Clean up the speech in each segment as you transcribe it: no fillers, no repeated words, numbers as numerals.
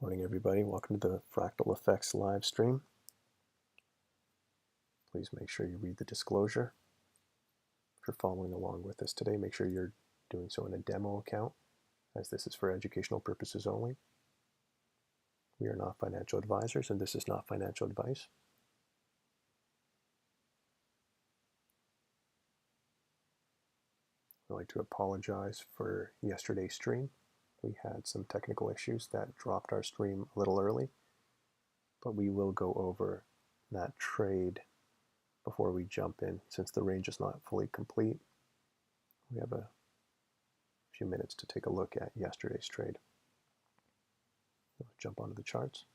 Morning, everybody. Welcome to the Fractal Effects live stream. Please make sure you read the disclosure. If you're following along with us today, make sure you're doing so in a demo account, as this is for educational purposes only. We are not financial advisors, and this is not financial advice. I'd like to apologize for yesterday's stream. We had some technical issues that dropped our stream a little early, but we will go over that trade before we jump in. Since the range is not fully complete, we have a few minutes to take a look at yesterday's trade. Let's jump onto the charts.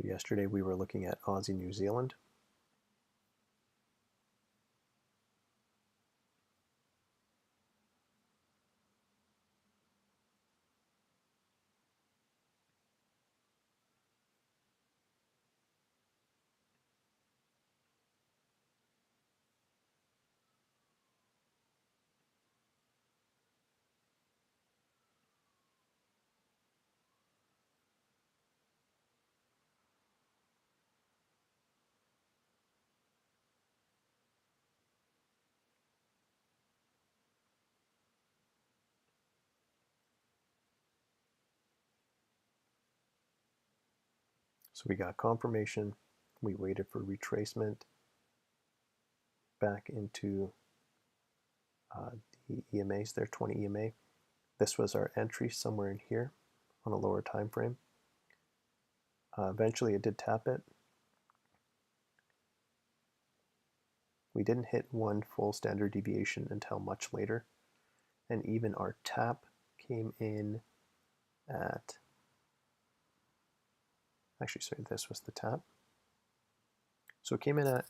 So yesterday we were looking at Aussie New Zealand. So we got confirmation. We waited for retracement back into the EMAs there, 20 EMA. This was our entry somewhere in here on a lower time frame. Eventually it did tap it. We didn't hit one full standard deviation until much later, and even our tap came in at, actually sorry, this was the tap. So it came in at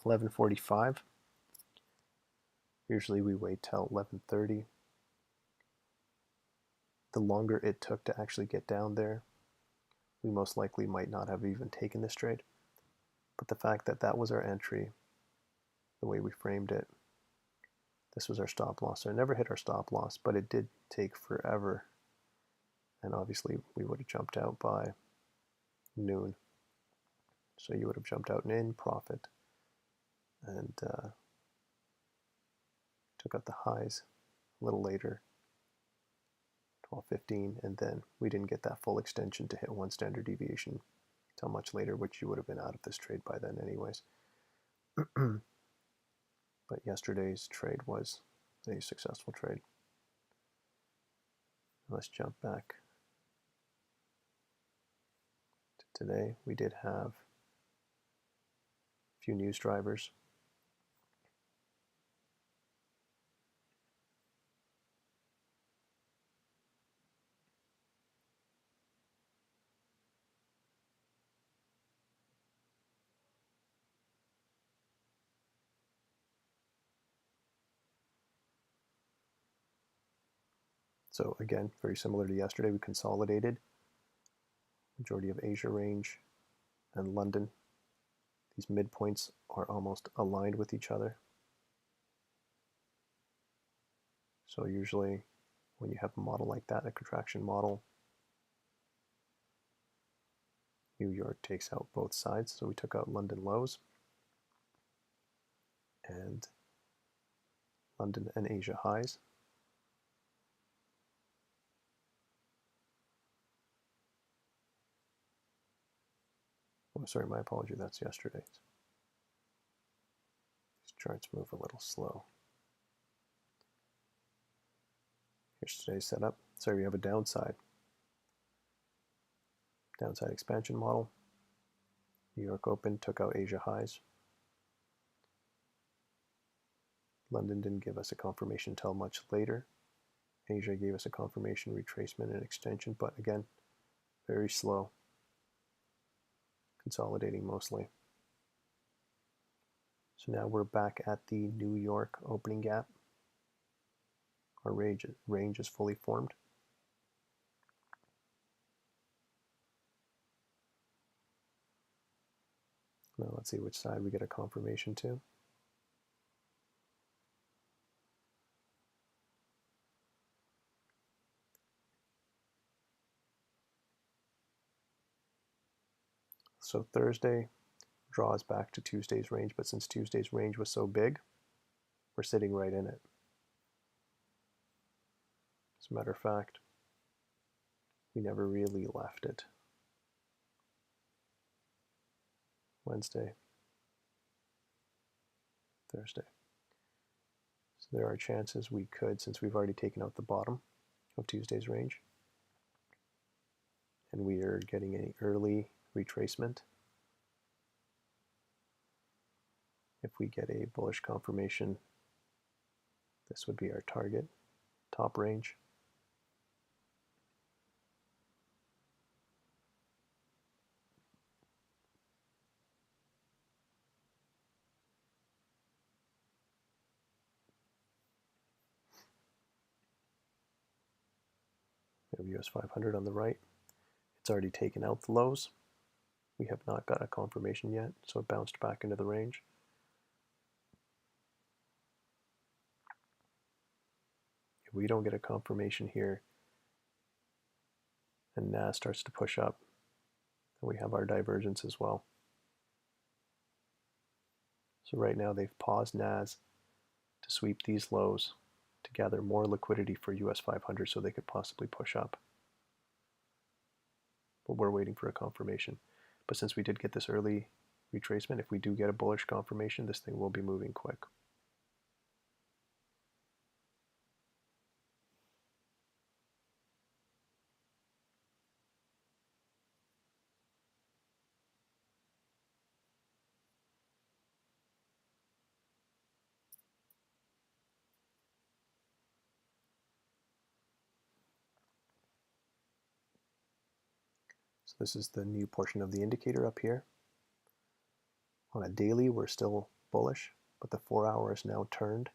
11:45. Usually we wait till 11:30. The longer it took to actually get down there, we most likely might not have even taken this trade. But the fact that that was our entry, the way we framed it, this was our stop loss. So it never hit our stop loss, but it did take forever. And obviously we would have jumped out by noon. So you would have jumped out and in profit and took out the highs a little later, 12:15, and then we didn't get that full extension to hit one standard deviation until much later, which you would have been out of this trade by then anyways. But yesterday's trade was a successful trade. Let's jump back to today. We did have a few news drivers. So again, very similar to yesterday, we consolidated. Majority of Asia range and London. These midpoints are almost aligned with each other. So usually when you have a model like that, a contraction model, New York takes out both sides. So we took out London lows and London and Asia highs. Oh, sorry, my apology, that's yesterday's. These charts move a little slow. Here's today's setup. Sorry, we have a downside. Downside expansion model. New York open, took out Asia highs. London didn't give us a confirmation until much later. Asia gave us a confirmation, retracement, and extension, but again, very slow, consolidating mostly. So now we're back at the New York opening gap. Our range is fully formed. Now let's see which side we get a confirmation to. So Thursday draws back to Tuesday's range, but since Tuesday's range was so big, we're sitting right in it. As a matter of fact, we never really left it. Wednesday, Thursday. So there are chances we could, since we've already taken out the bottom of Tuesday's range, and we are getting an early retracement. If we get a bullish confirmation, this would be our target, top range. We have US 500 on the right. It's already taken out the lows. We have not got a confirmation yet, so it bounced back into the range. If we don't get a confirmation here and NAS starts to push up, then we have our divergence as well. So right now they've paused NAS to sweep these lows to gather more liquidity for US 500 so they could possibly push up. But we're waiting for a confirmation. But since we did get this early retracement, if we do get a bullish confirmation, this thing will be moving quick. So this is the new portion of the indicator up here. On a daily, we're still bullish, but the 4 hour is now turned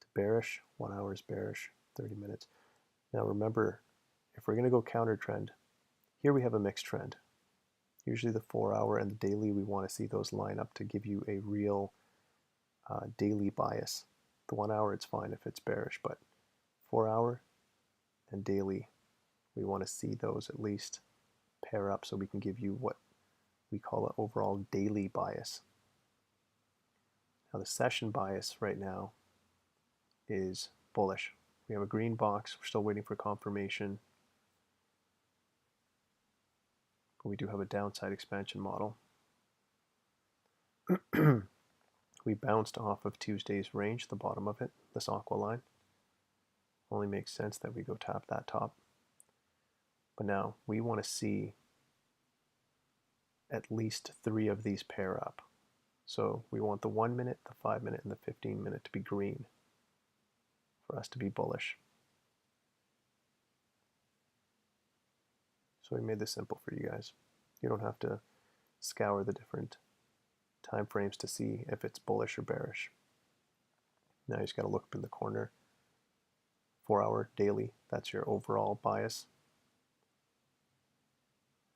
to bearish. 1 hour is bearish, 30 minutes. Now remember, if we're going to go counter trend, here we have a mixed trend. Usually the 4 hour and the daily, we want to see those line up to give you a real daily bias. The 1 hour, it's fine if it's bearish, but 4 hour and daily, we want to see those at least pair up so we can give you what we call an overall daily bias. Now the session bias right now is bullish. We have a green box. We're still waiting for confirmation. But we do have a downside expansion model. We bounced off of Tuesday's range, the bottom of it, this aqua line. Only makes sense that we go tap that top. But now we want to see at least 3 of these pair up. So we want the 1 minute, the 5 minute, and the 15 minute to be green for us to be bullish. So we made this simple for you guys. You don't have to scour the different time frames to see if it's bullish or bearish. Now you just got to look up in the corner. 4 hour daily, that's your overall bias.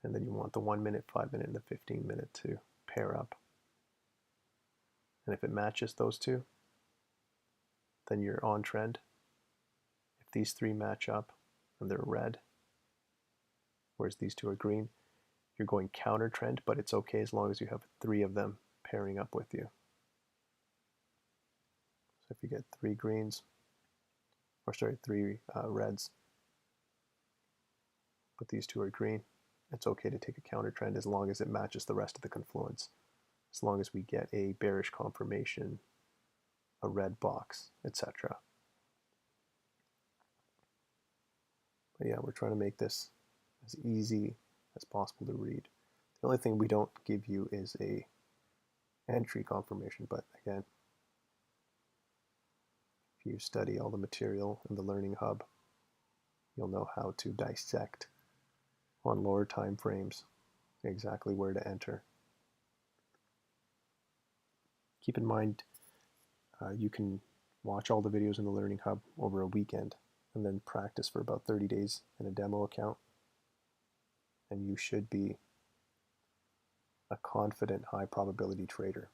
And then you want the 1 minute, 5 minute, and the 15 minute to pair up. And if it matches those two, then you're on trend. If these 3 match up and they're red, whereas these 2 are green, you're going counter trend, but it's okay as long as you have 3 of them pairing up with you. So if you get 3 greens, or sorry, 3 reds, but these 2 are green, it's okay to take a counter trend as long as it matches the rest of the confluence. As long as we get a bearish confirmation, a red box, etc. But yeah, we're trying to make this as easy as possible to read. The only thing we don't give you is a entry confirmation, but again, you study all the material in the Learning Hub, you'll know how to dissect on lower time frames exactly where to enter. Keep in mind, you can watch all the videos in the Learning Hub over a weekend and then practice for about 30 days in a demo account, and you should be a confident, high probability trader.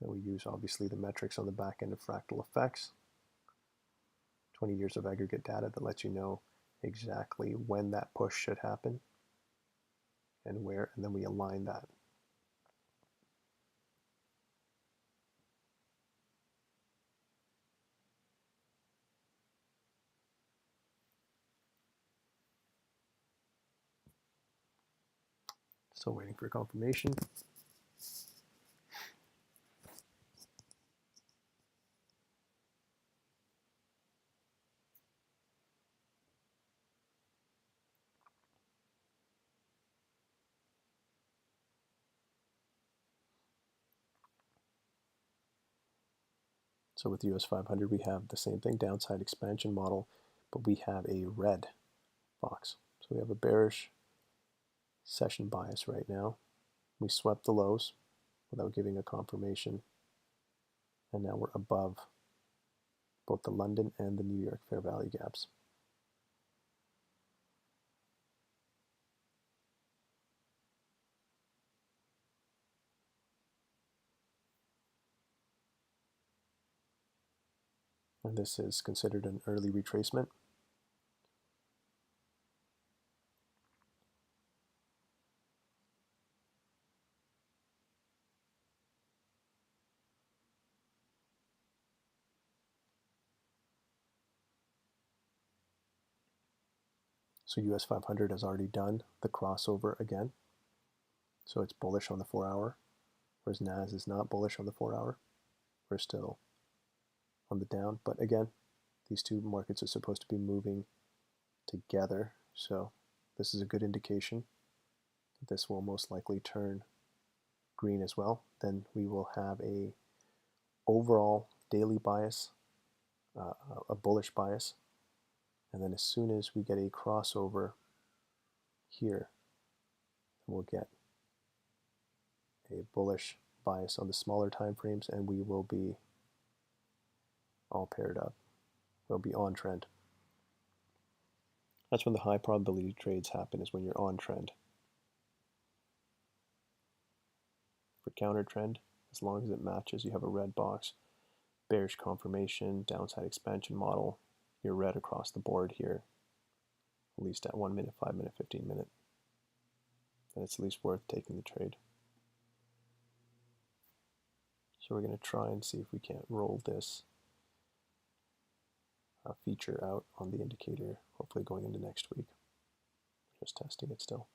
And we use obviously the metrics on the back end of Fractal Effects, 20 years of aggregate data that lets you know exactly when that push should happen and where, and then we align that. Still waiting for confirmation. So with US 500, we have the same thing, downside expansion model, but we have a red box. So we have a bearish session bias right now. We swept the lows without giving a confirmation, and now we're above both the London and the New York fair value gaps. And this is considered an early retracement. So US 500 has already done the crossover again. So it's bullish on the 4 hour, whereas NAS is not bullish on the 4 hour. We're still on the down, but again, these two markets are supposed to be moving together. So this is a good indication that this will most likely turn green as well. Then we will have a overall daily bias, a bullish bias. And then as soon as we get a crossover here, we'll get a bullish bias on the smaller time frames, and we will be all paired up. We'll be on trend. That's when the high probability trades happen, is when you're on trend. For counter trend, as long as it matches, you have a red box, bearish confirmation, downside expansion model, you're red across the board here, at least at 1 minute, 5 minute, 15 minute. And it's at least worth taking the trade. So we're going to try and see if we can't roll this feature out on the indicator, hopefully going into next week. Just testing it still.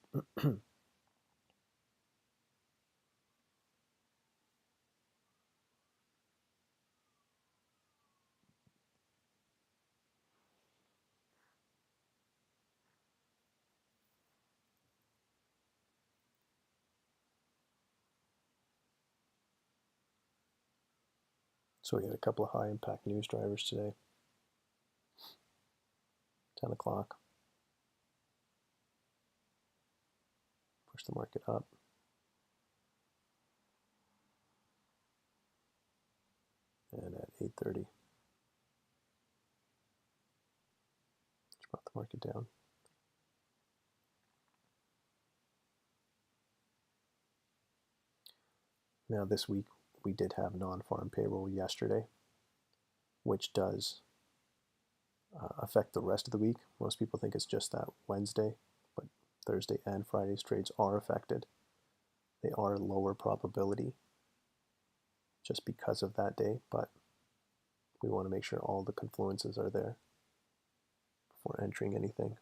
So we had a couple of high impact news drivers today. 10 o'clock. Push the market up. And at 8:30, which brought the market down. Now this week we did have non-farm payroll yesterday, which does affect the rest of the week. Most people think it's just that Wednesday, but Thursday and Friday's trades are affected. They are lower probability just because of that day, but we want to make sure all the confluences are there before entering anything.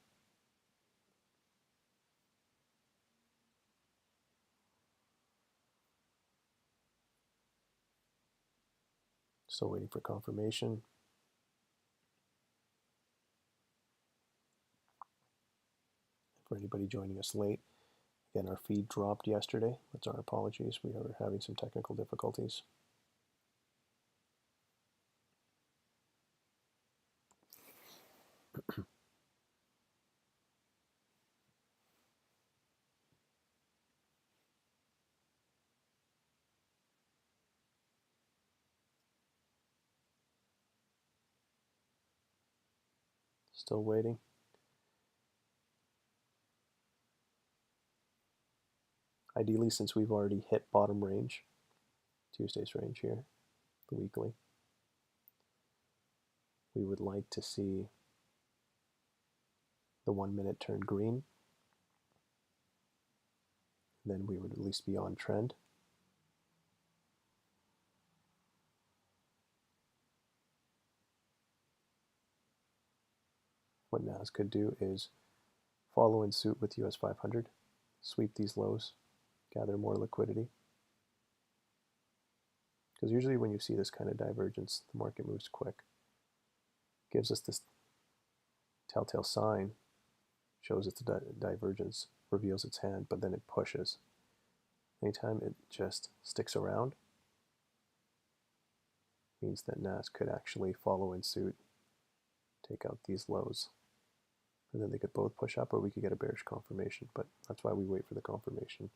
Still waiting for confirmation. For anybody joining us late, again, our feed dropped yesterday. That's our apologies. We are having some technical difficulties. Still waiting. Ideally, since we've already hit bottom range, Tuesday's range here, the weekly, we would like to see the 1 minute turn green. Then we would at least be on trend. What NAS could do is follow in suit with US 500, sweep these lows, gather more liquidity. Because usually when you see this kind of divergence, the market moves quick. Gives us this telltale sign, shows it's a divergence, reveals its hand, but then it pushes. Anytime it just sticks around, means that NAS could actually follow in suit, take out these lows. And then they could both push up, or we could get a bearish confirmation, but that's why we wait for the confirmation.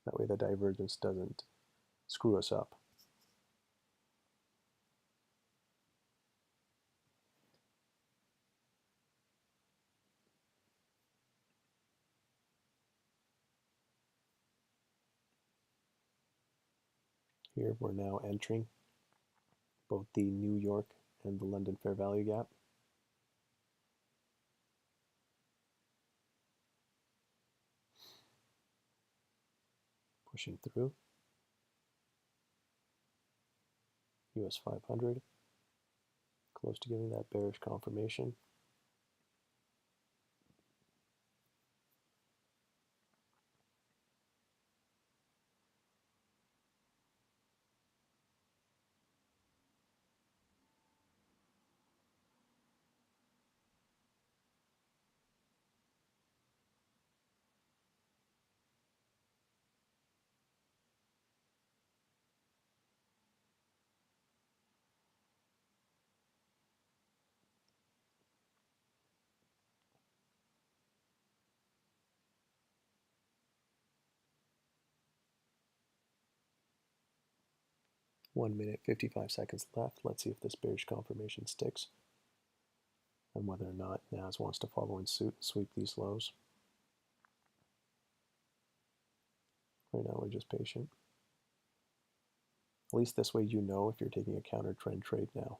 That way the divergence doesn't screw us up. Here we're now entering both the New York and the London fair value gap. Pushing through. US 500, close to giving that bearish confirmation. One minute, 55 seconds left. Let's see if this bearish confirmation sticks and whether or not NAS wants to follow in suit and sweep these lows. Right now we're just patient. At least this way you know if you're taking a counter trend trade now.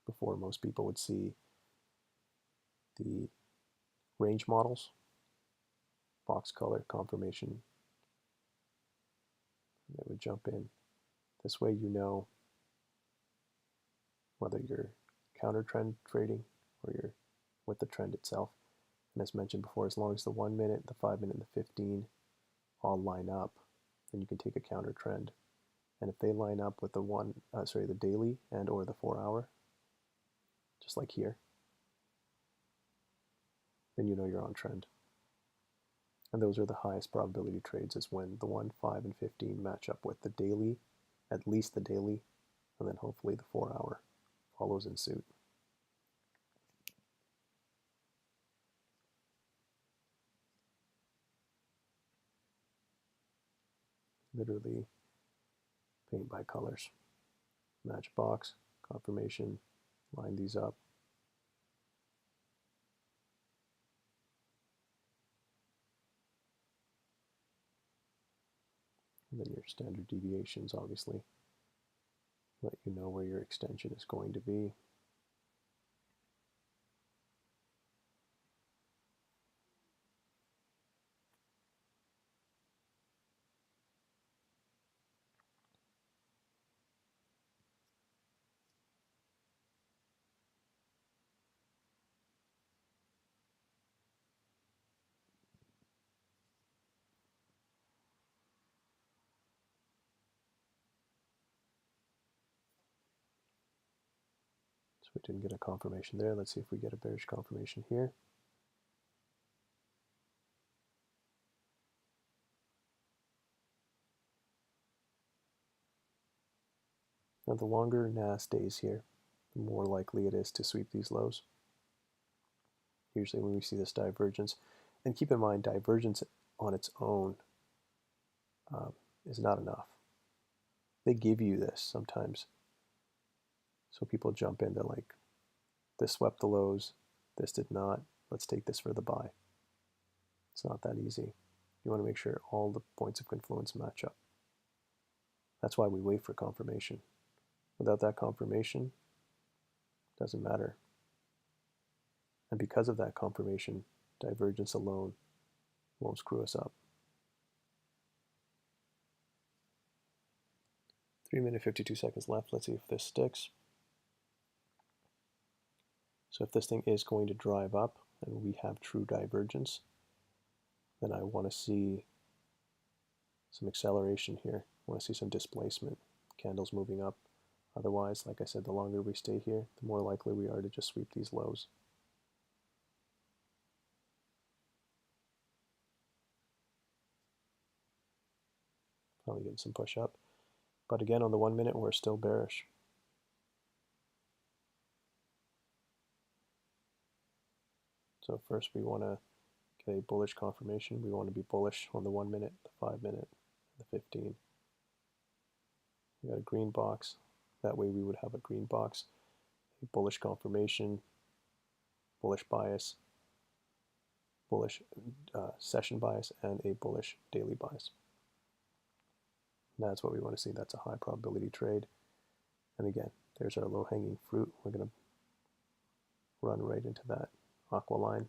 Before, most people would see the range models, box color, confirmation, and they would jump in. This way you know whether you're counter trend trading or you're with the trend itself. And as mentioned before, as long as the 1 minute, the 5 minute, and the 15 all line up, then you can take a counter trend. And if they line up with the daily and or the 4 hour, just like here, then you know you're on trend. And those are the highest probability trades, is when the 1, 5, and 15 match up with the daily, at least the daily, and then hopefully the 4 hour follows in suit. Literally paint by colors. Match box, confirmation, line these up. And then your standard deviations obviously let you know where your extension is going to be. So we didn't get a confirmation there. Let's see if we get a bearish confirmation here. the longer NAS stays here, the more likely it is to sweep these lows. Usually when we see this divergence, and keep in mind divergence on its own is not enough. They give you this sometimes. So people jump into like, this swept the lows, this did not, let's take this for the buy. It's not that easy. You want to make sure all the points of confluence match up. That's why we wait for confirmation. Without that confirmation, it doesn't matter. And because of that confirmation, divergence alone won't screw us up. 3 minutes 52 seconds left. Let's see if this sticks. So if this thing is going to drive up and we have true divergence, then I want to see some acceleration here. I want to see some displacement, candles moving up. Otherwise, like I said, the longer we stay here, the more likely we are to just sweep these lows. Probably getting some push up. But again, on the 1 minute, we're still bearish. So first we want to get a bullish confirmation. We want to be bullish on the 1 minute, the 5 minute, the 15. We got a green box. That way we would have a green box, a bullish confirmation, bullish bias, bullish session bias, and a bullish daily bias. And that's what we want to see. That's a high probability trade. And again, there's our low-hanging fruit. We're going to run right into that aqua line.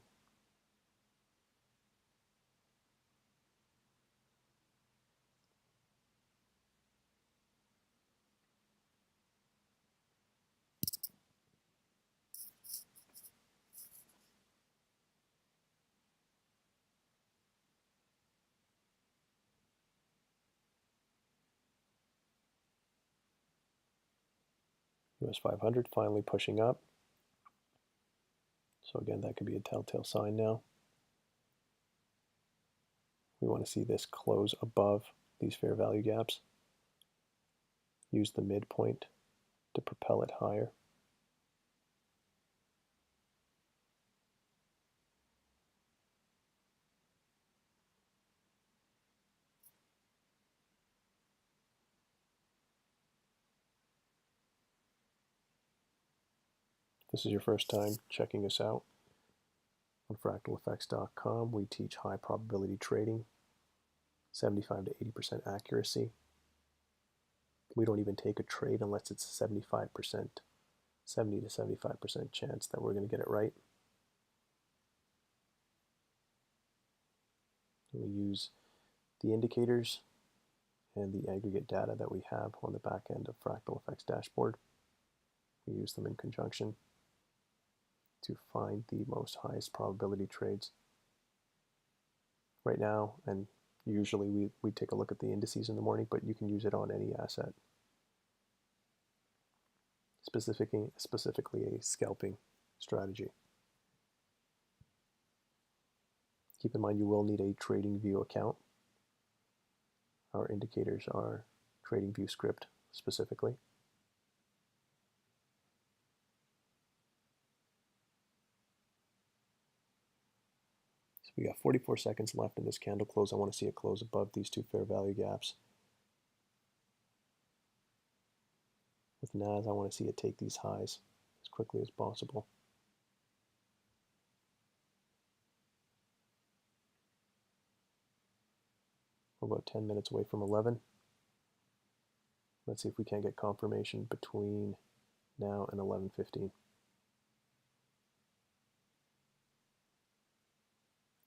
US 500 finally pushing up. So again, that could be a telltale sign now. We want to see this close above these fair value gaps. Use the midpoint to propel it higher. If this is your first time checking us out on fractaleffects.com, we teach high probability trading, 75 to 80% accuracy. We don't even take a trade unless it's 75%, 70 to 75% chance that we're going to get it right. We use the indicators and the aggregate data that we have on the back end of Fractal Effects dashboard. We use them in conjunction to find the most highest probability trades. Right now, and usually we take a look at the indices in the morning, but you can use it on any asset. Specifically a scalping strategy. Keep in mind you will need a TradingView account. Our indicators are TradingView script specifically. So we got 44 seconds left in this candle close. I want to see it close above these two fair value gaps. With NAS, I want to see it take these highs as quickly as possible. We're about 10 minutes away from 11. Let's see if we can't get confirmation between now and 11:15.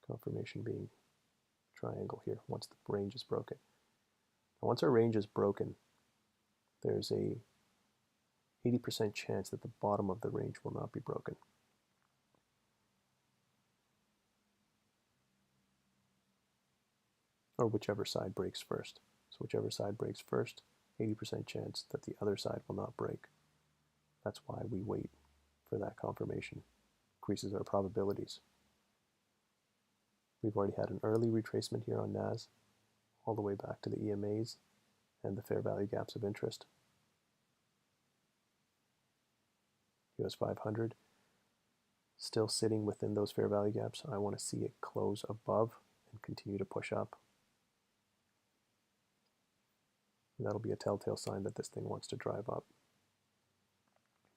Confirmation being triangle here once the range is broken. Now, once our range is broken, there's a 80% chance that the bottom of the range will not be broken. Or whichever side breaks first. So whichever side breaks first, 80% chance that the other side will not break. That's why we wait for that confirmation. Increases our probabilities. We've already had an early retracement here on NAS, all the way back to the EMAs and the fair value gaps of interest. US 500, still sitting within those fair value gaps. I want to see it close above and continue to push up. And that'll be a telltale sign that this thing wants to drive up.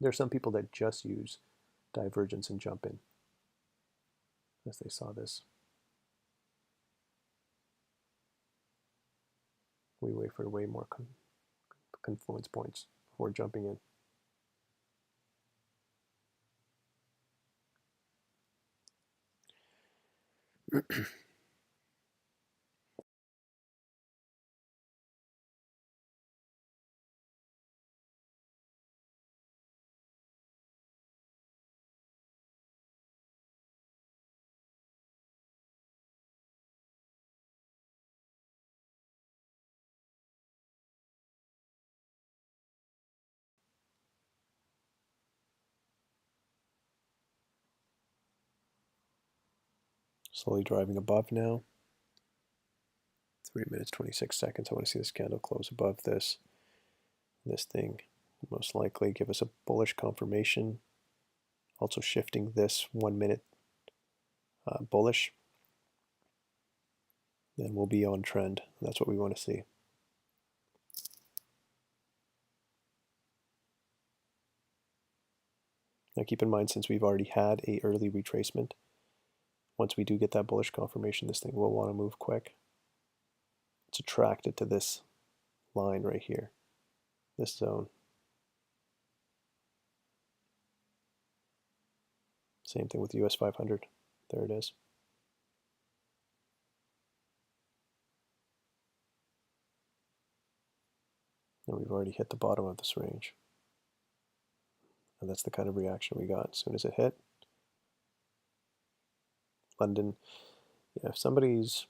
There are some people that just use divergence and jump in as they saw this. We wait for way more confluence points before jumping in. Slowly driving above now. 3 minutes, 26 seconds. I want to see this candle close above this. This thing will most likely give us a bullish confirmation. Also shifting this 1 minute bullish. Then we'll be on trend. That's what we want to see. Now keep in mind, since we've already had an early retracement, once we do get that bullish confirmation, this thing will want to move quick. It's attracted to this line right here, this zone. Same thing with US 500. There it is. And we've already hit the bottom of this range. And that's the kind of reaction we got as soon as it hit. London, yeah, if somebody's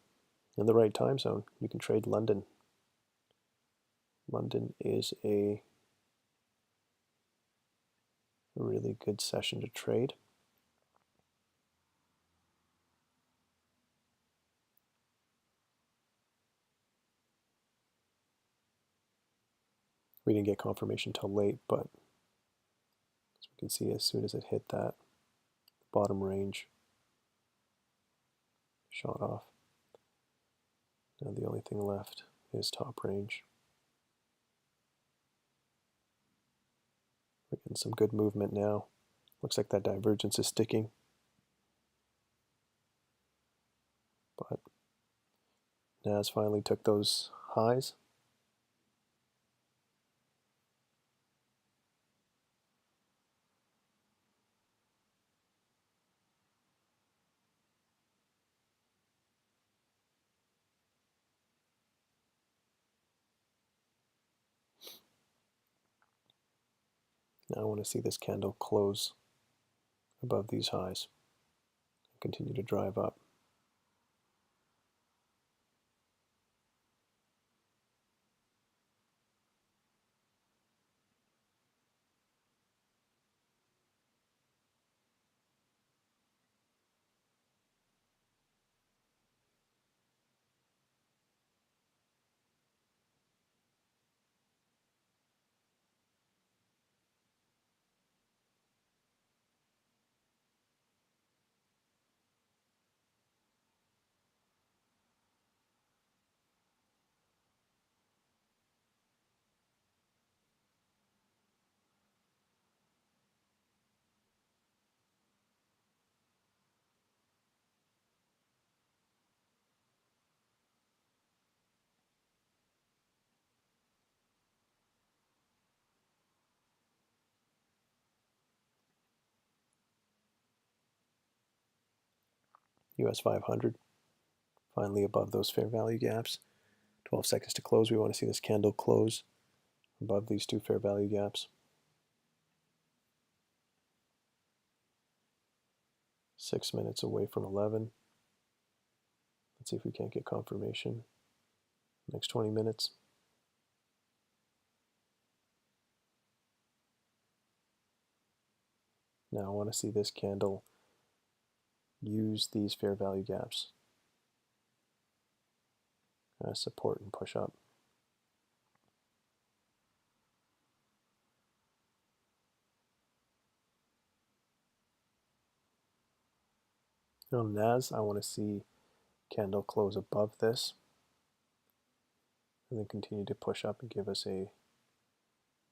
in the right time zone, you can trade London. London is a really good session to trade. We didn't get confirmation till late, but as we can see, as soon as it hit that bottom range, shot off. Now the only thing left is top range. We're getting some good movement now. Looks like that divergence is sticking. But Nas finally took those highs. Now I want to see this candle close above these highs and continue to drive up. US 500 finally above those fair value gaps. 12 seconds to close. We want to see this candle close above these two fair value gaps. 6 minutes away from 11. Let's see if we can't get confirmation. Next 20 minutes. Now I want to see this candle use these fair value gaps as support and push up. On NAS, I want to see candle close above this and then continue to push up and give us a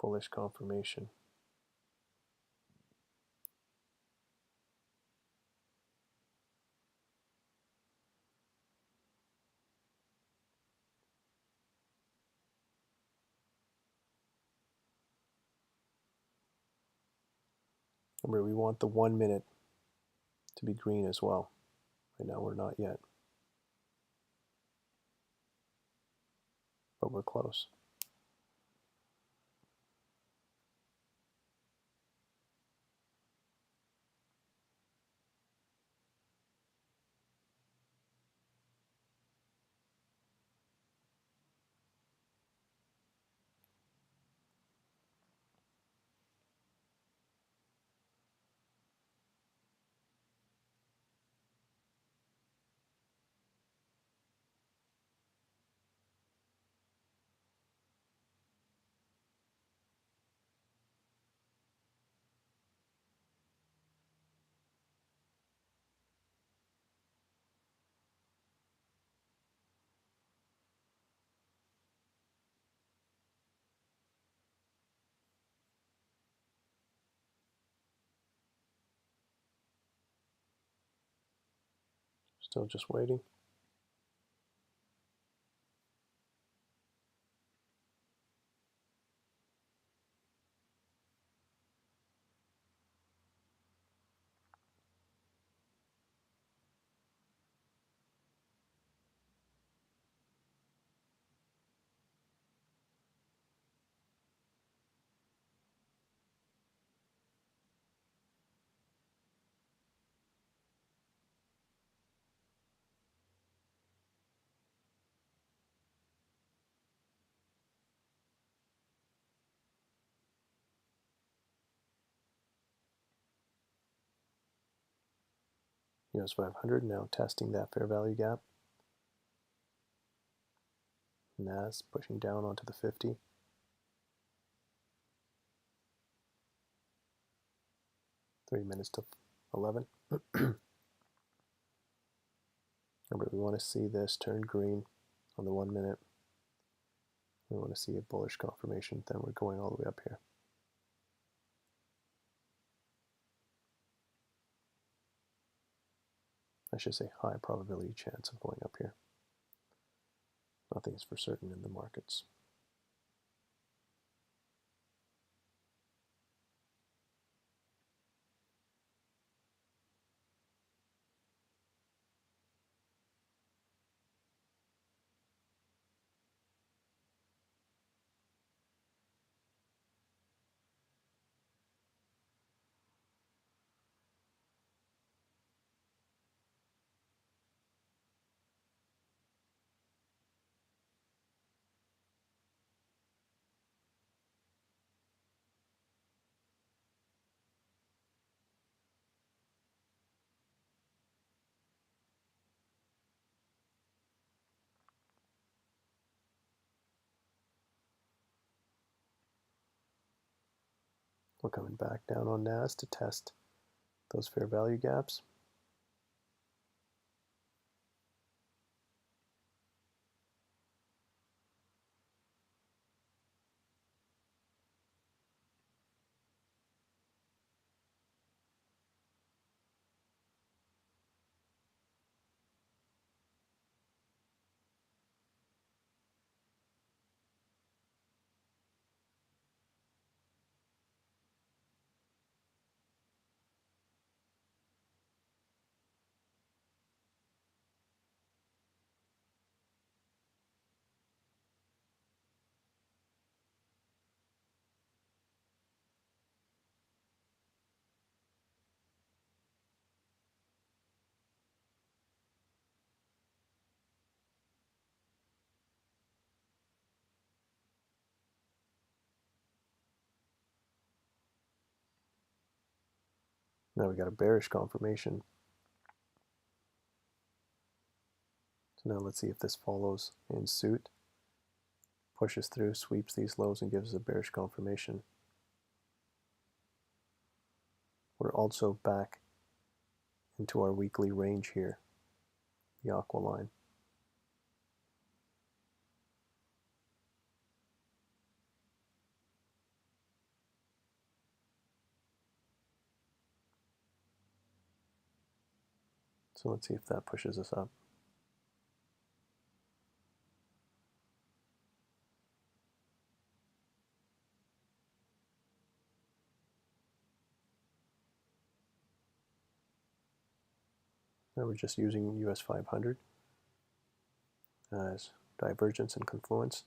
bullish confirmation. Remember, we want the 1 minute to be green as well. Right now we're not yet, but we're close. Still just waiting. US 500 now testing that fair value gap. NAS pushing down onto the 50. Three minutes to 11. Remember, we want to see this turn green on the 1 minute. We want to see a bullish confirmation, then we're going all the way up here. I should say high probability chance of going up here. Nothing is for certain in the markets. We're coming back down on NAS to test those fair value gaps. Now we got a bearish confirmation. So now let's see if this follows in suit, pushes through, sweeps these lows, and gives us a bearish confirmation. We're also back into our weekly range here, the aqua line. So let's see if that pushes us up. Now we're just using US 500 as divergence and confluence.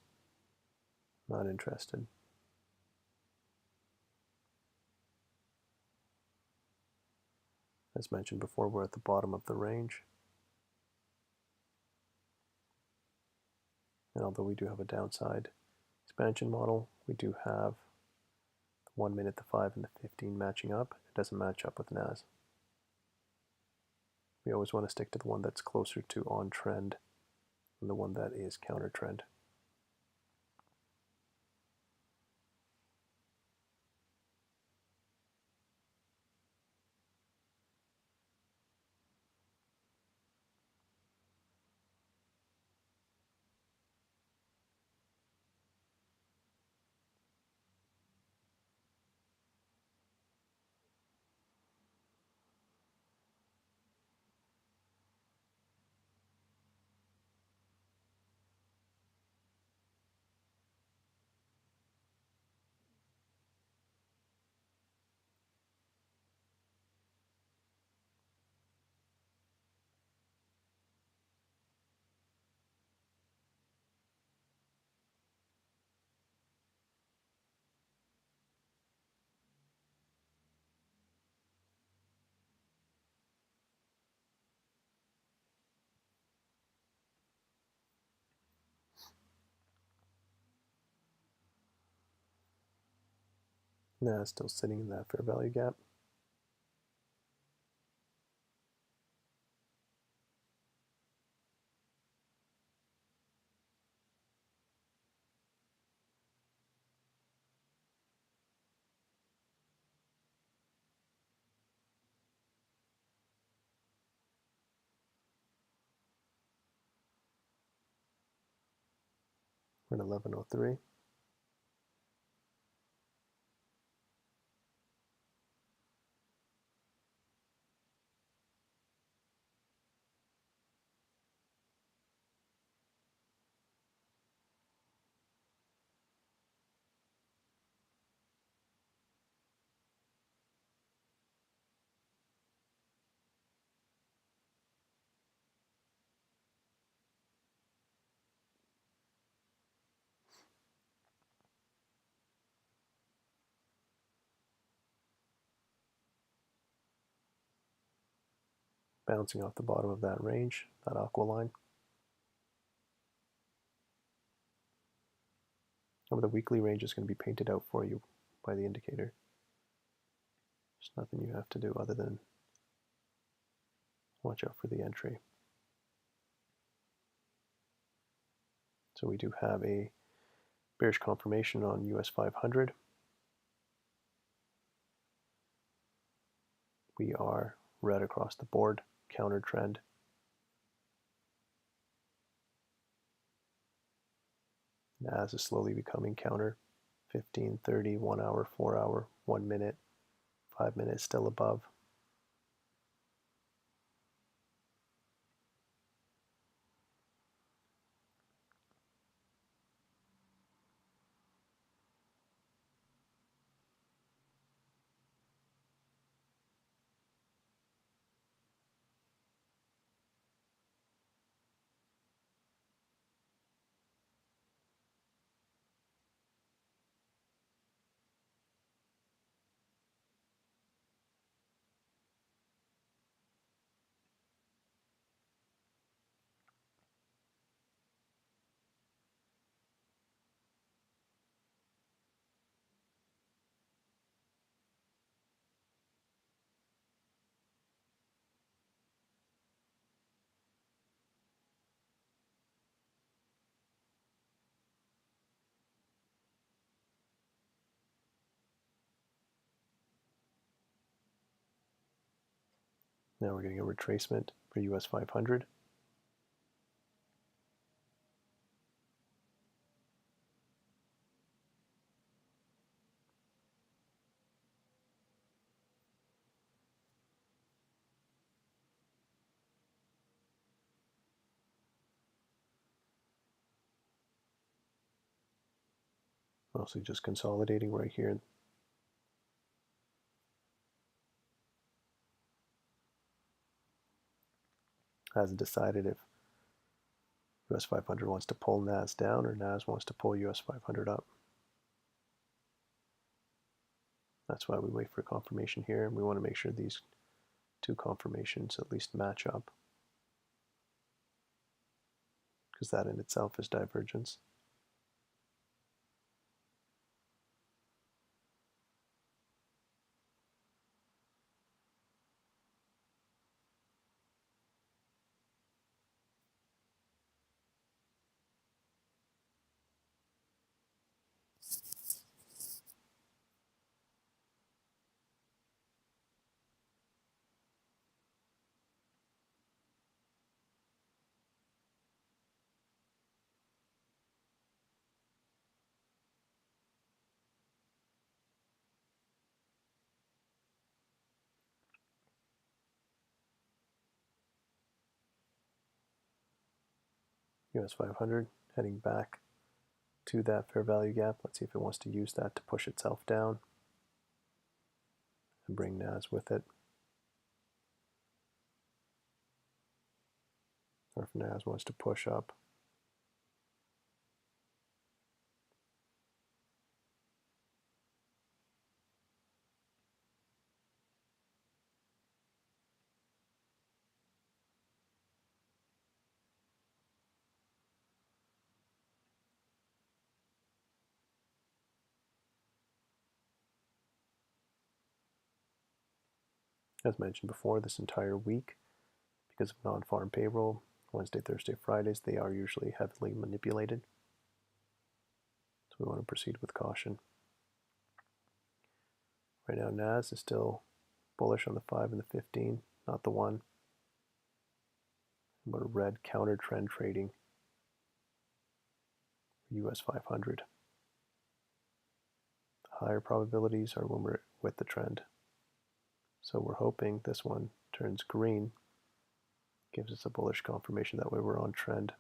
Not interested. As mentioned before, we're at the bottom of the range. And although we do have a downside expansion model, we do have the 1 minute, the 5, and the 15 matching up. It doesn't match up with NAS. We always want to stick to the one that's closer to on trend than the one that is counter trend. NAS still sitting in that fair value gap. We're at 1103. Bouncing off the bottom of that range, that aqua line. Over the weekly range is going to be painted out for you by the indicator. There's nothing you have to do other than watch out for the entry. So we do have a bearish confirmation on US 500. We are red across the board, counter trend. NAS is slowly becoming counter. 15, 30, 1 hour, 4 hour, 1 minute, 5 minutes still above. Now we're getting a retracement for US 500. Mostly just consolidating right here. Hasn't decided if US 500 wants to pull NAS down or NAS wants to pull US 500 up. That's why we wait for confirmation here, and we want to make sure these two confirmations at least match up, because that in itself is divergence. US 500 heading back to that fair value gap. Let's see if it wants to use that to push itself down and bring NAS with it. Or if NAS wants to push up. As mentioned before, this entire week, because of non-farm payroll, Wednesday, Thursday, Fridays, they are usually heavily manipulated. So we want to proceed with caution. Right now, NAS is still bullish on the 5 and the 15, not the 1. But a red counter trend trading US 500. The higher probabilities are when we're with the trend. So we're hoping this one turns green, gives us a bullish confirmation, that way we're on trend.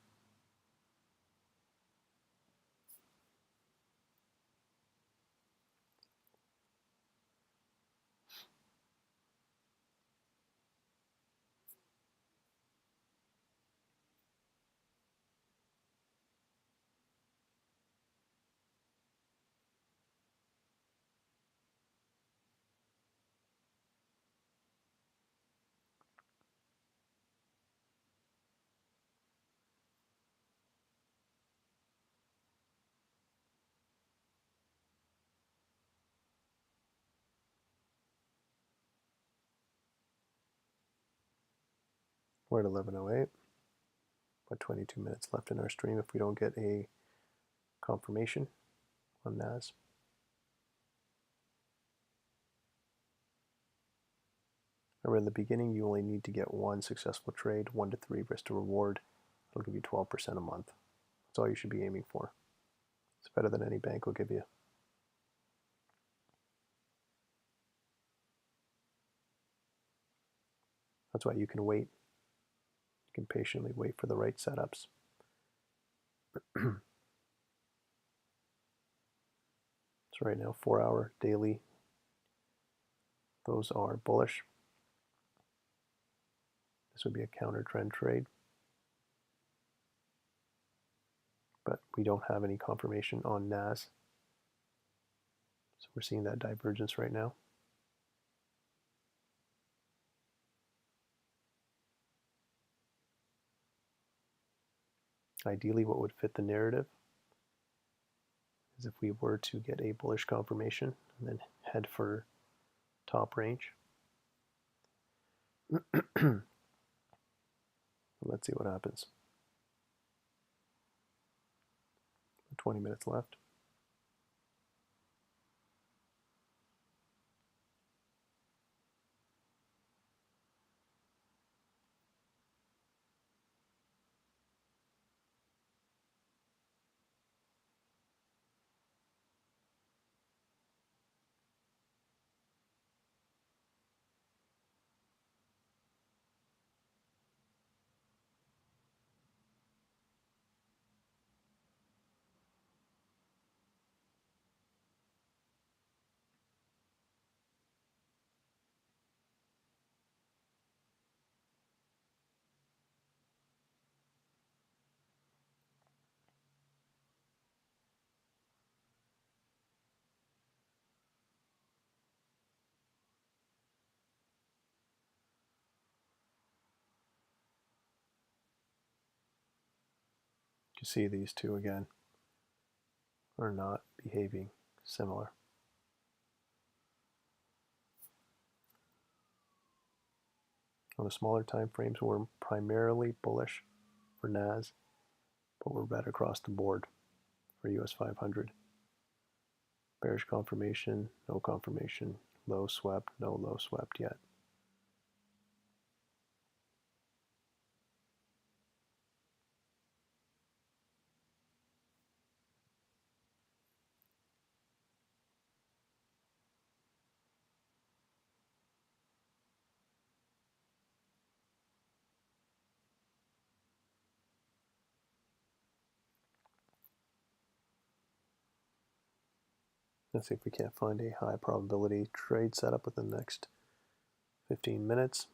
We're at 11:08. About 22 minutes left in our stream if we don't get a confirmation on NAS. Remember, in the beginning, you only need to get one successful trade, 1 to 3 risk to reward. It'll give you 12% a month. That's all you should be aiming for. It's better than any bank will give you. That's why you can wait. You can patiently wait for the right setups. So right now, 4-hour daily, those are bullish. This would be a counter trend trade. But we don't have any confirmation on NAS. So we're seeing that divergence right now. Ideally, what would fit the narrative is if we were to get a bullish confirmation and then head for top range. Let's see what happens. 20 minutes left. You see these two again are not behaving similar. On the smaller time frames, we're primarily bullish for NAS, but we're red across the board for US 500. Bearish confirmation, no confirmation, low swept, no low swept yet. Let's see if we can't find a high probability trade setup within the next 15 minutes.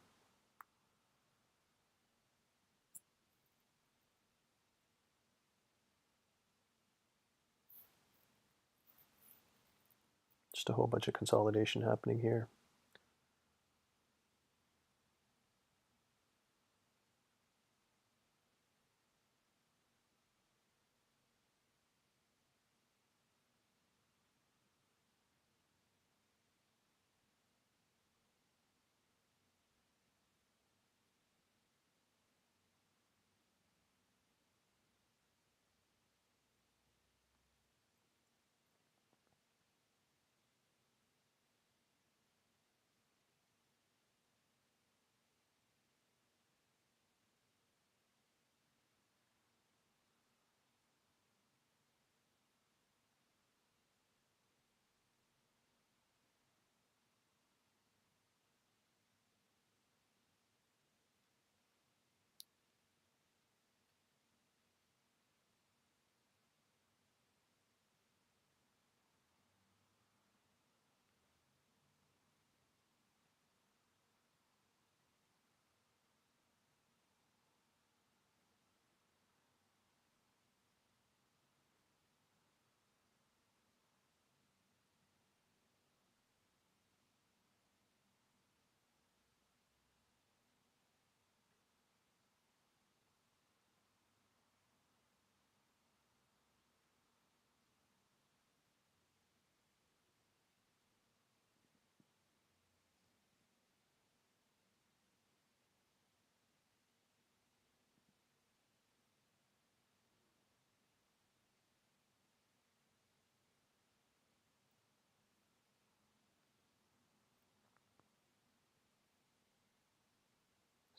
Just a whole bunch of consolidation happening here.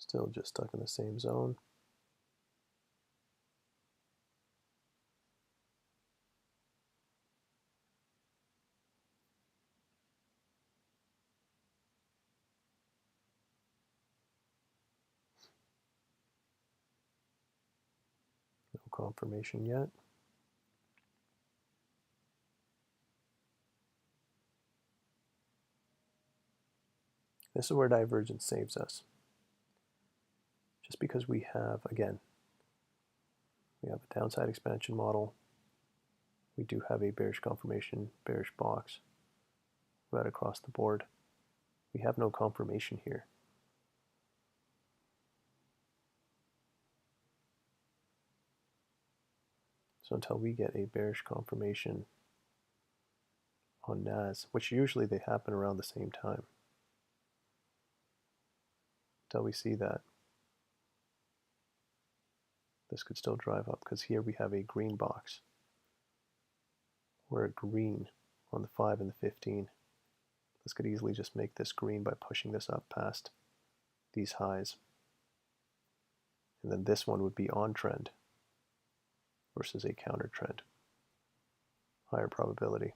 Still just stuck in the same zone. No confirmation yet. This is where divergence saves us. Just because we have, again, we have a downside expansion model. We do have a bearish confirmation, bearish box right across the board. We have no confirmation here. So until we get a bearish confirmation on NAS, which usually they happen around the same time, until we see that, this could still drive up because here we have a green box. We're a green on the 5 and the 15. This could easily just make this green by pushing this up past these highs. And then this one would be on trend versus a counter trend. Higher probability.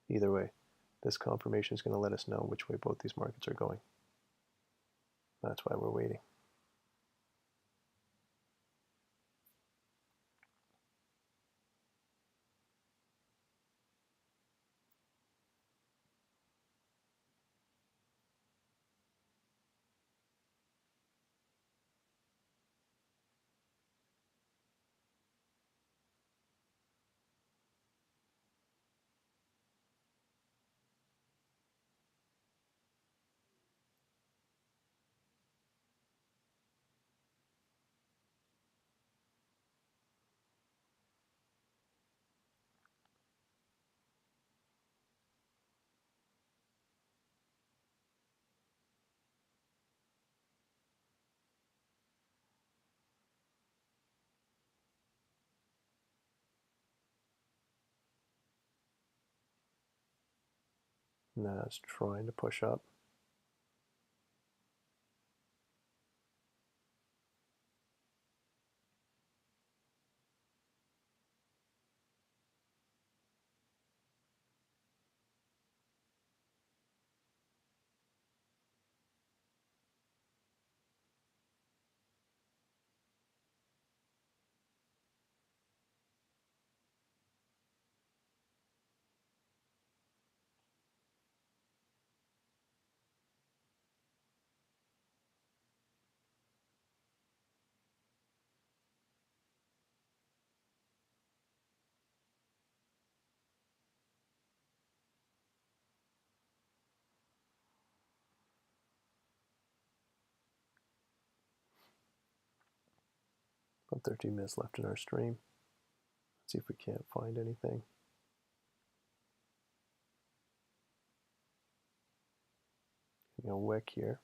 Either way, this confirmation is going to let us know which way both these markets are going. That's why we're waiting. Now it's trying to push up. About 13 minutes left in our stream. Let's see if we can't find anything. Wick here.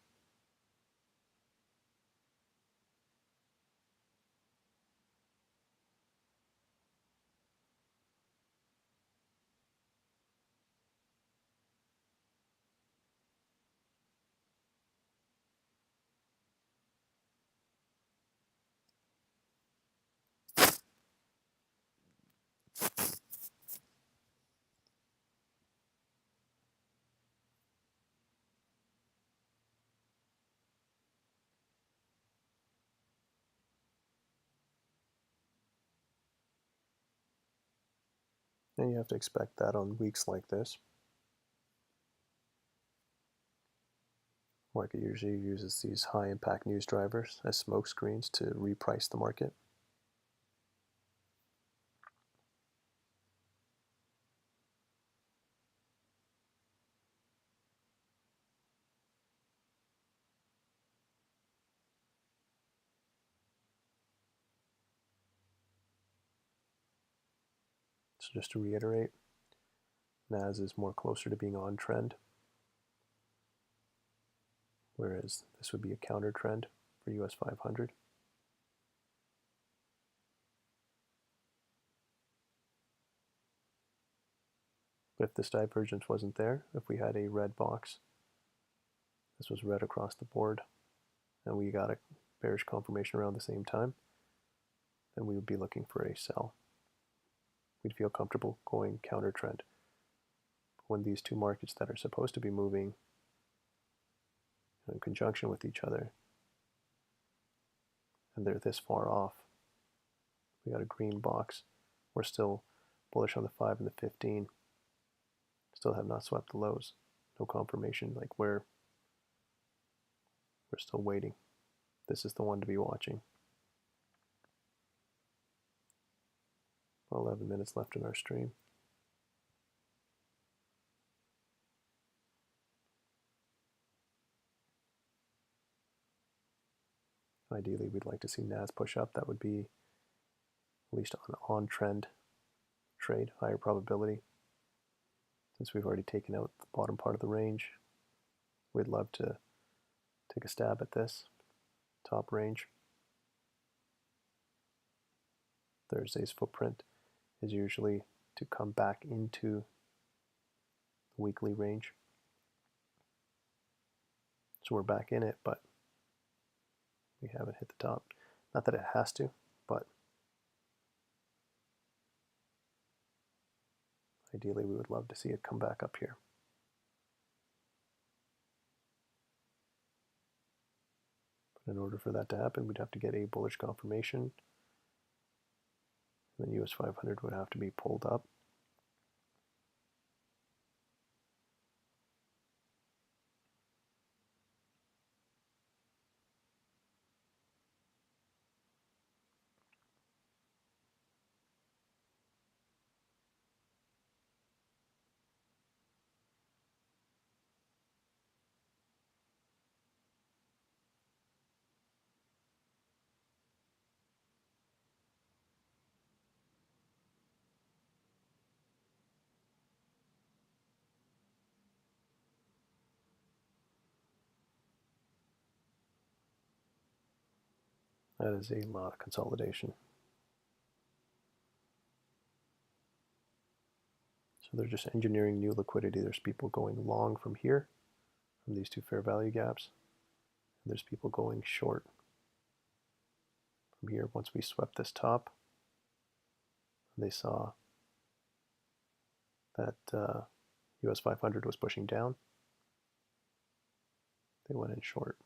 And you have to expect that on weeks like this. Market usually uses these high impact news drivers as smoke screens to reprice the market. So just to reiterate, NAS is more closer to being on trend, whereas this would be a counter trend for US 500. But if this divergence wasn't there, if we had a red box, this was red across the board, and we got a bearish confirmation around the same time, then we would be looking for a sell. We'd feel comfortable going counter trend. When these two markets that are supposed to be moving in conjunction with each other, and they're this far off, we got a green box. We're still bullish on the 5 and the 15. Still have not swept the lows. No confirmation. Like we're still waiting. This is the one to be watching. 11 minutes left in our stream. Ideally, we'd like to see NAS push up. That would be at least an on-trend trade, higher probability. Since we've already taken out the bottom part of the range, we'd love to take a stab at this top range. Thursday's footprint is usually to come back into the weekly range. So we're back in it, but we haven't hit the top. Not that it has to, but ideally we would love to see it come back up here. But in order for that to happen, we'd have to get a bullish confirmation. And the US 500 would have to be pulled up. That is a lot of consolidation. So they're just engineering new liquidity. There's people going long from here, from these two fair value gaps. And there's people going short from here. Once we swept this top, they saw that US 500 was pushing down. They went in short.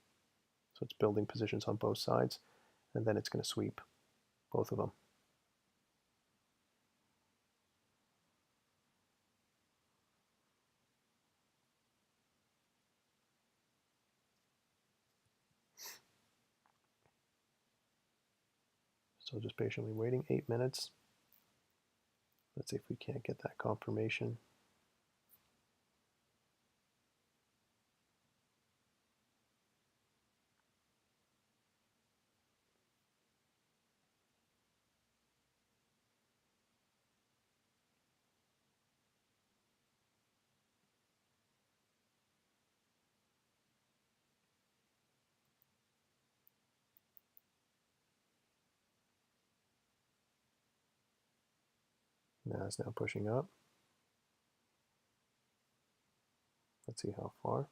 So it's building positions on both sides, and then it's going to sweep both of them. So just patiently waiting 8 minutes. Let's see if we can't get that confirmation. Now it's now pushing up. Let's see how far.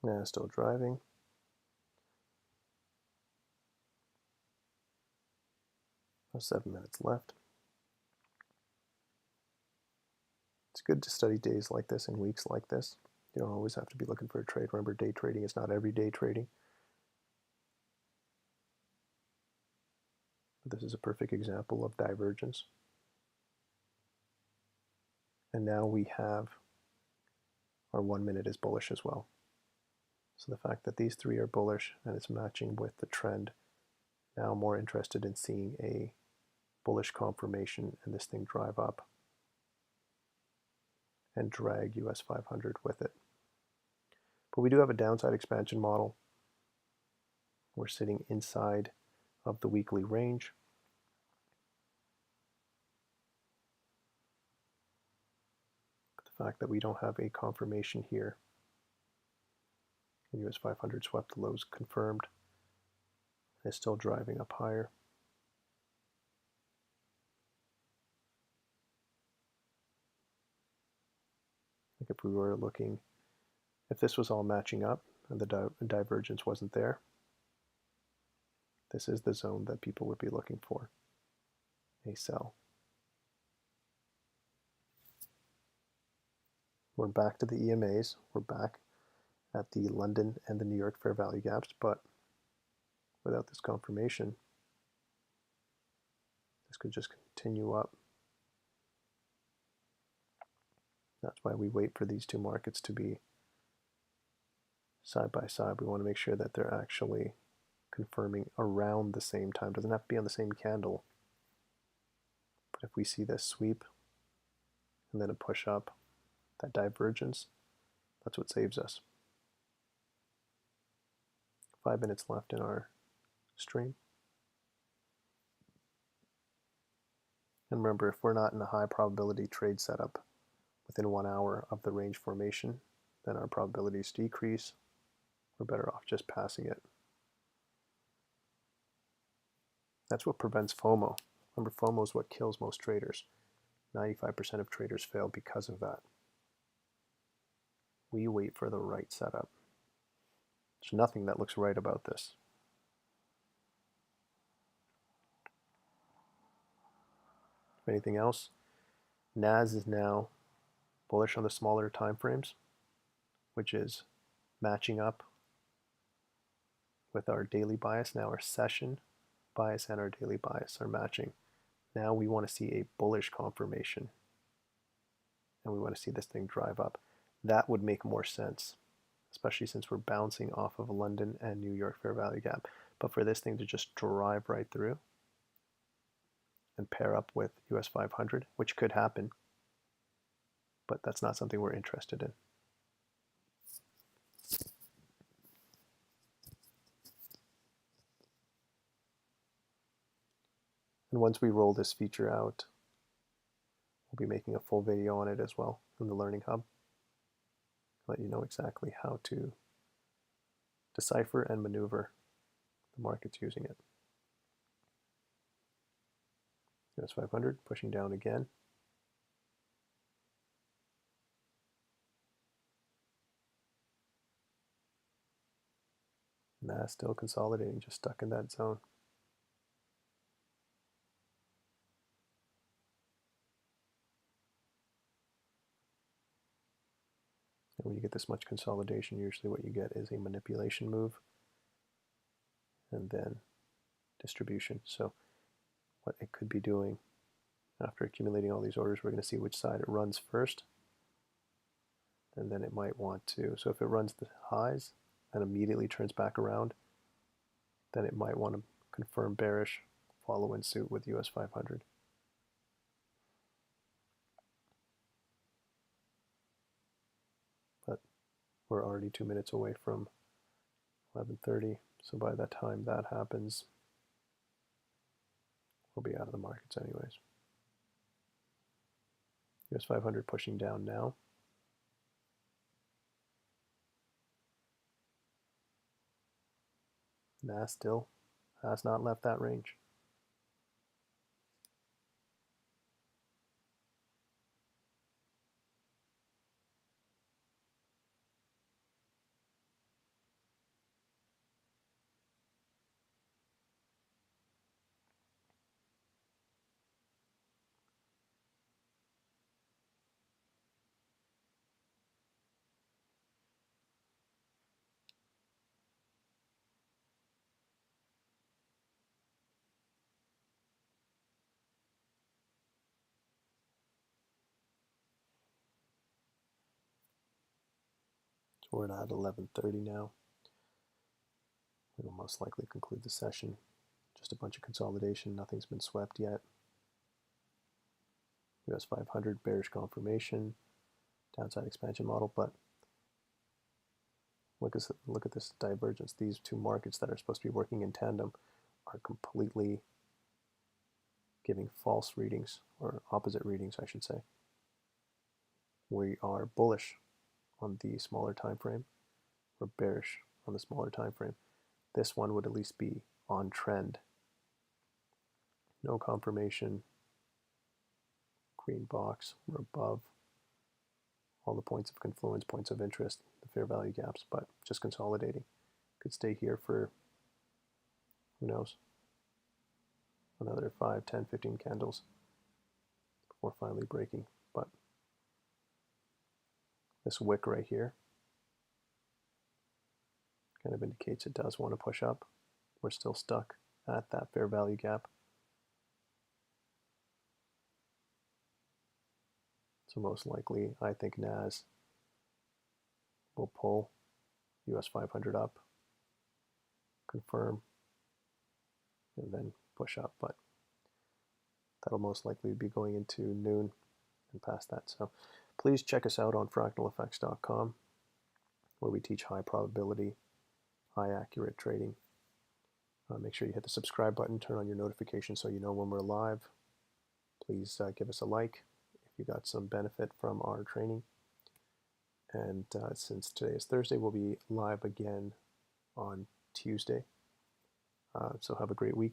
Now still driving. About 7 minutes left. It's good to study days like this and weeks like this. You don't always have to be looking for a trade. Remember, day trading is not everyday trading. But this is a perfect example of divergence. And now we have our 1 minute is bullish as well. So the fact that these three are bullish and it's matching with the trend, now I'm more interested in seeing a bullish confirmation and this thing drive up and drag US 500 with it. But we do have a downside expansion model. We're sitting inside of the weekly range. But the fact that we don't have a confirmation here, and US 500 swept the lows confirmed, and is still driving up higher. Like if we were looking, if this was all matching up and the divergence wasn't there, this is the zone that people would be looking for, a sell. We're back to the EMAs. We're back at the London and the New York fair value gaps, but without this confirmation, this could just continue up. That's why we wait for these two markets to be side by side. We want to make sure that they're actually confirming around the same time. It doesn't have to be on the same candle. But if we see this sweep and then a push up, that divergence, that's what saves us. 5 minutes left in our stream. And remember, if we're not in a high probability trade setup within 1 hour of the range formation, then our probabilities decrease. We're better off just passing it. That's what prevents FOMO. Remember, FOMO is what kills most traders. 95% of traders fail because of that. We wait for the right setup. There's nothing that looks right about this. Anything else? NAS is now bullish on the smaller time frames, which is matching up with our daily bias. Now our session bias and our daily bias are matching. Now we want to see a bullish confirmation, and we want to see this thing drive up. That would make more sense, especially since we're bouncing off of London and New York fair value gap. But for this thing to just drive right through and pair up with US 500, which could happen, but that's not something we're interested in. And once we roll this feature out, we'll be making a full video on it as well in the Learning Hub. Let you know exactly how to decipher and maneuver the markets using it. US 500 pushing down again. Nah, still consolidating, just stuck in that zone. And when you get this much consolidation, usually what you get is a manipulation move and then distribution. So what it could be doing after accumulating all these orders, we're going to see which side it runs first. And then it might want to, so if it runs the highs and immediately turns back around, then it might want to confirm bearish, follow in suit with US 500. But we're already 2 minutes away from 11:30, so by the time that happens, we'll be out of the markets anyways. US 500 pushing down now. Nah, still has not left that range. So we're at 11:30 now. We'll most likely conclude the session. Just a bunch of consolidation, nothing's been swept yet. US 500 bearish confirmation, downside expansion model, but look at this divergence. These two markets that are supposed to be working in tandem are completely giving false readings, or opposite readings, I should say. We are bullish on the smaller time frame. We're bearish on the smaller time frame. This one would at least be on trend. No confirmation. Green box. We're above all the points of confluence, points of interest, the fair value gaps, but just consolidating. Could stay here for, who knows, another 5, 10, 15 candles before finally breaking. But this wick right here kind of indicates it does want to push up. We're still stuck at that fair value gap. So most likely, I think NAS will pull US 500 up, confirm, and then push up. But that'll most likely be going into noon and past that. So please check us out on fractaleffects.com, where we teach high probability, high accurate trading. Make sure you hit the subscribe button, turn on your notifications so you know when we're live. Please give us a like if you got some benefit from our training. And since today is Thursday, we'll be live again on Tuesday. So have a great week.